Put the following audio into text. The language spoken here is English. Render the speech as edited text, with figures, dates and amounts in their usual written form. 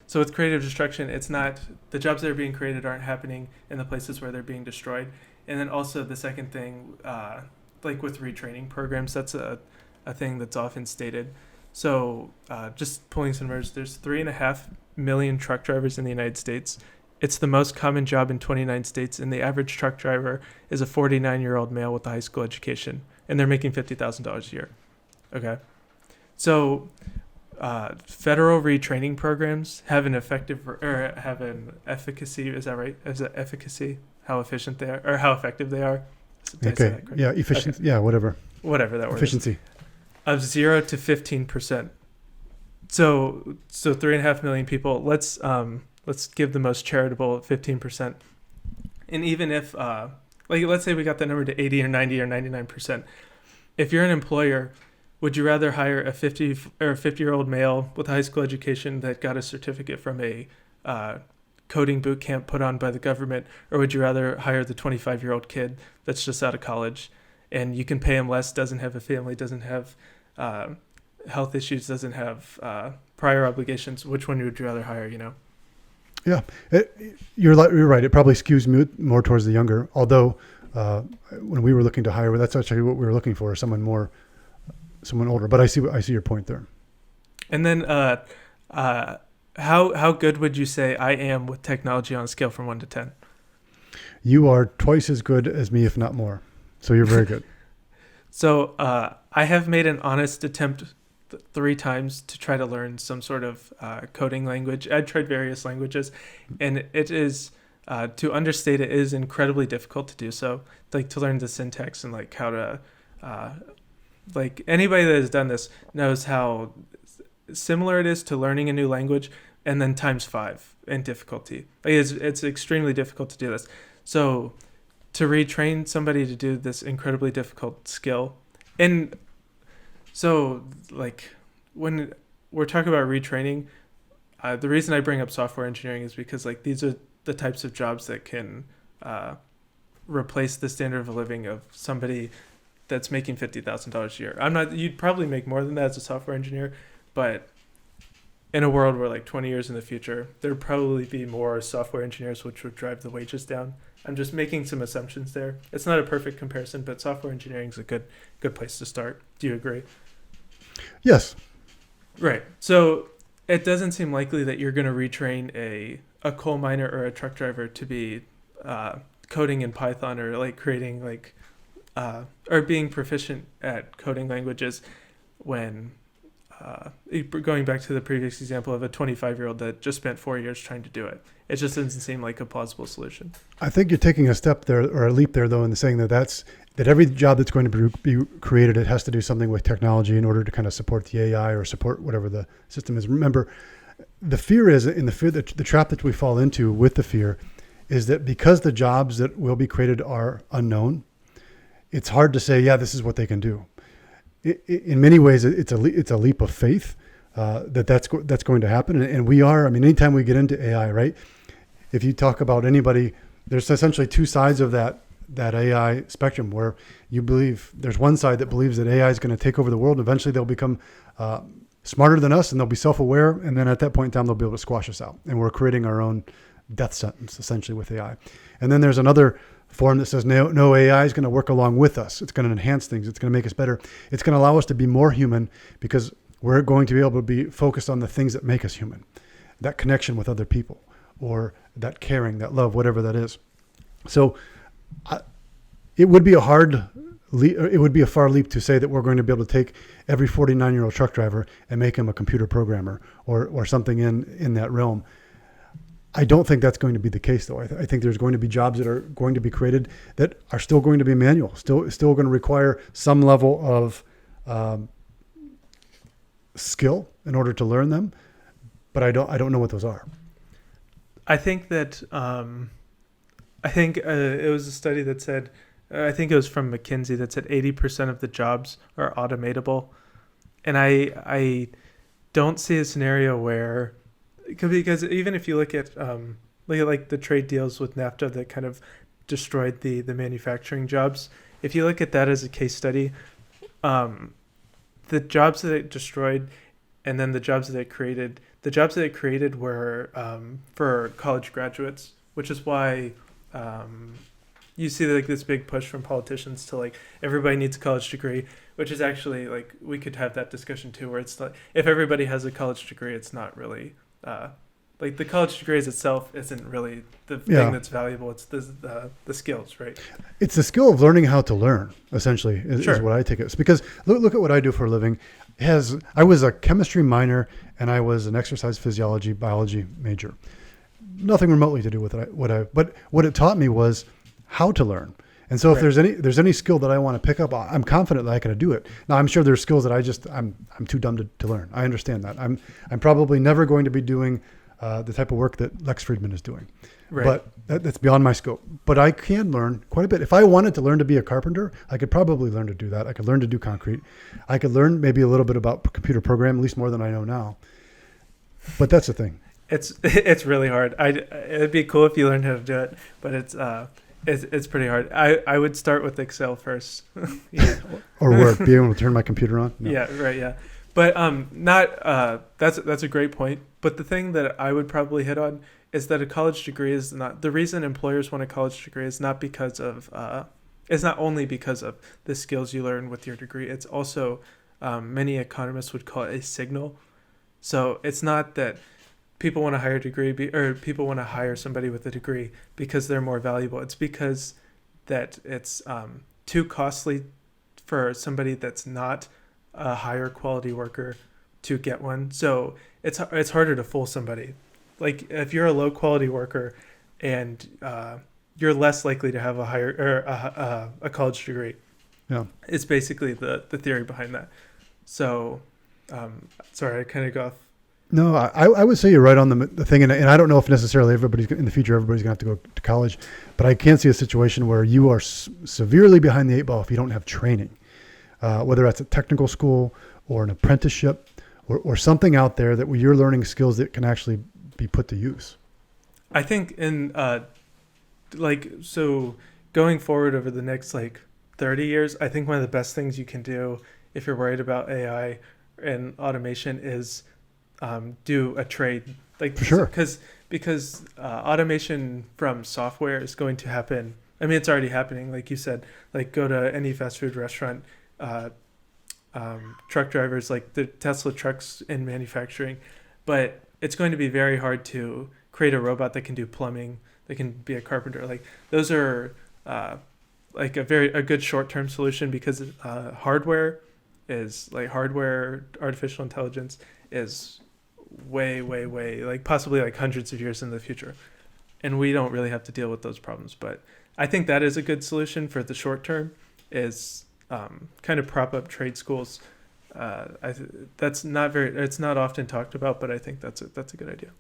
So with creative destruction, it's not the jobs that are being created aren't happening in the places where they're being destroyed. And then also the second thing, like with retraining programs, that's a thing that's often stated. So just pulling some numbers, there's 3.5 million truck drivers in the United States. It's the most common job in 29 states, and the average truck driver is a 49-year-old male with a high school education, and they're making $50,000 a year. Okay, so federal retraining programs have an effective or have an efficacy. Is that right? Is it efficacy? How efficient they are, or how effective they are? Okay. Yeah. Efficiency. Okay. Yeah. Whatever. Whatever that word. Efficiency. Of 0 to 15%. So 3.5 million people. Let's give the most charitable 15%. And even if like let's say we got that number to 80 or 90 or 99%. If you're an employer, would you rather hire a 50-year-old male with a high school education that got a certificate from a coding boot camp put on by the government, or would you rather hire the 25-year-old kid that's just out of college and you can pay him less, doesn't have a family, doesn't have health issues, doesn't have prior obligations? Which one would you rather hire, you know? Yeah, you're right. It probably skews more towards the younger, although when we were looking to hire, that's actually what we were looking for, someone older. But I see your point there. And then how good would you say I am with technology on a scale from 1 to 10? You are twice as good as me, if not more. So you're very good. So I have made an honest attempt 3 times to try to learn some sort of coding language. I tried various languages, and it is to understate it is incredibly difficult to do so. Like to learn the syntax and like how to like anybody that has done this knows how similar it is to learning a new language, and then times 5 in difficulty. Like it's extremely difficult to do this. So to retrain somebody to do this incredibly difficult skill, and so like when we're talking about retraining, the reason I bring up software engineering is because like these are the types of jobs that can replace the standard of living of somebody that's making $50,000 a year. You'd probably make more than that as a software engineer, but in a world where like 20 years in the future, there'd probably be more software engineers, which would drive the wages down. I'm just making some assumptions there. It's not a perfect comparison, but software engineering is a good place to start. Do you agree? Yes. Right. So it doesn't seem likely that you're going to retrain a coal miner or a truck driver to be coding in Python or like creating like or being proficient at coding languages when going back to the previous example of a 25-year-old that just spent 4 years trying to do it. It just doesn't seem like a plausible solution. I think you're taking a step there or a leap there, though, in saying that every job that's going to be created, it has to do something with technology in order to kind of support the AI or support whatever the system is. Remember, the fear is the trap that we fall into with the fear is that because the jobs that will be created are unknown, it's hard to say, yeah, this is what they can do. In many ways, it's a leap of faith that's going to happen. And we are, anytime we get into AI, right? If you talk about anybody, there's essentially 2 sides of that AI spectrum where you believe there's one side that believes that AI is going to take over the world. And eventually they'll become smarter than us and they'll be self-aware. And then at that point in time, they'll be able to squash us out. And we're creating our own death sentence essentially with AI. And then there's another form that says no, AI is going to work along with us. It's going to enhance things. It's going to make us better. It's going to allow us to be more human because we're going to be able to be focused on the things that make us human, that connection with other people or that caring, that love, whatever that is. So it would be a far leap to say that we're going to be able to take every 49-year-old truck driver and make him a computer programmer or something in that realm. I don't think that's going to be the case, though. I think there's going to be jobs that are going to be created that are still going to be manual, still going to require some level of skill in order to learn them, but I don't know what those are. I think that it was a study that said, I think it was from McKinsey, that said 80% of the jobs are automatable, and I don't see a scenario where, because even if you look at like the trade deals with NAFTA that kind of destroyed the manufacturing jobs, if you look at that as a case study, the jobs that it destroyed and then the jobs that it created were for college graduates, which is why you see like this big push from politicians to like everybody needs a college degree, which is actually like we could have that discussion too, where it's like if everybody has a college degree, it's not really like the college degrees itself isn't really the thing that's valuable. It's the skills, right? It's the skill of learning how to learn, essentially, is what I take it. It's because look at what I do for a living. I was a chemistry minor and I was an exercise physiology, biology major. Nothing remotely to do with but what it taught me was how to learn. And so if there's any skill that I want to pick up, I'm confident that I can do it. Now I'm sure there's skills that I'm too dumb to learn. I understand that. I'm probably never going to be doing the type of work that Lex Friedman is doing. Right. But that's beyond my scope. But I can learn quite a bit. If I wanted to learn to be a carpenter, I could probably learn to do that. I could learn to do concrete. I could learn maybe a little bit about computer programming, at least more than I know now. But that's the thing. It's really hard. It'd be cool if you learned how to do it, but it's pretty hard. I would start with Excel first. Yeah. Or Word, be able to turn my computer on. No. Yeah, right, yeah. But that's a great point. But the thing that I would probably hit on is that a college degree is not the reason employers want a college degree is not because of it's not only because of the skills you learn with your degree. It's also many economists would call it a signal. So it's not that people want to hire a degree or people want to hire somebody with a degree because they're more valuable. It's because that it's too costly for somebody that's not a higher quality worker to get one. So it's harder to fool somebody. Like if you're a low quality worker and you're less likely to have a higher or a college degree. Yeah, it's basically the theory behind that. So sorry, I kind of go off. No, I would say you're right on the thing, and I don't know if necessarily in the future everybody's going to have to go to college, but I can see a situation where you are severely behind the eight ball if you don't have training, whether that's a technical school or an apprenticeship or something out there that where you're learning skills that can actually be put to use. I think so going forward over the next 30 years, I think one of the best things you can do if you're worried about AI and automation is do a trade, for sure, because automation from software is going to happen. I mean, it's already happening, like you said. Like go to any fast food restaurant, truck drivers, like the Tesla trucks in manufacturing, but it's going to be very hard to create a robot that can do plumbing, that can be a carpenter. Like those are a good short-term solution because hardware artificial intelligence is way possibly hundreds of years in the future, and we don't really have to deal with those problems. But I think that is a good solution for the short term, is kind of prop up trade schools. It's not often talked about, but I think that's a good idea.